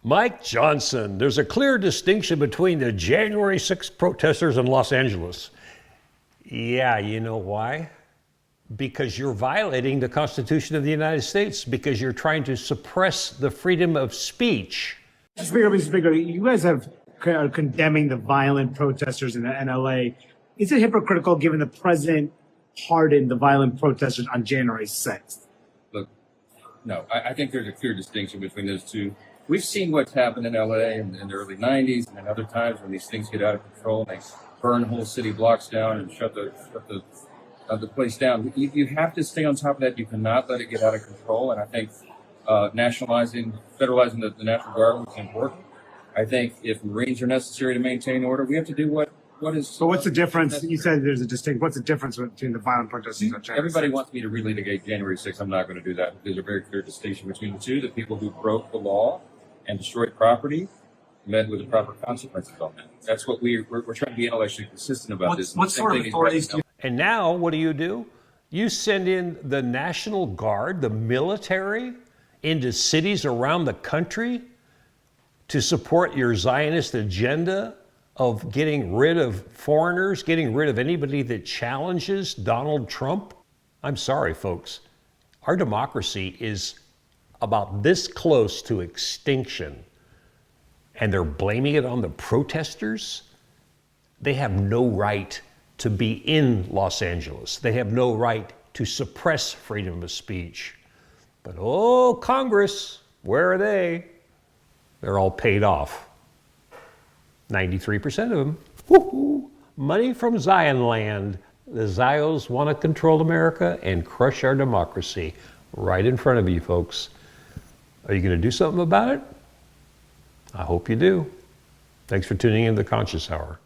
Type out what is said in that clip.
Mike Johnson, there's a clear distinction between the January 6th protesters in Los Angeles. Yeah, you know why? Because you're violating the Constitution of the United States, because you're trying to suppress the freedom of speech. Mr. Speaker, you guys are condemning the violent protesters in LA. Is it hypocritical given the president pardoned the violent protesters on January 6th? Look, no, I think there's a clear distinction between those two. We've seen what's happened in LA in the early 90s and other times when these things get out of control and they burn whole city blocks down and shut the place down. You have to stay on top of that. You cannot let it get out of control. And I think federalizing the National Guard is important. I think if Marines are necessary to maintain order, we have to do what is. So what's the difference? You said there's a distinct. What's the difference between the violent protesters and Everybody wants me to relitigate January 6th. I'm not going to do that. There's a very clear distinction between the two. The people who broke the law and destroyed property met with the proper consequences on that. That's what we're trying to be intellectually consistent about this. What sort of authorities do you? And now, what do? You send in the National Guard, the military, into cities around the country to support your Zionist agenda of getting rid of foreigners, getting rid of anybody that challenges Donald Trump? I'm sorry, folks. Our democracy is about this close to extinction, and they're blaming it on the protesters. They have no right to be in Los Angeles. They have no right to suppress freedom of speech. But oh, Congress, where are they? They're all paid off. 93% of them. Woo-hoo. Money from Zion land. The Zios want to control America and crush our democracy right in front of you, folks. Are you going to do something about it? I hope you do. Thanks for tuning in to the Conscious Hour.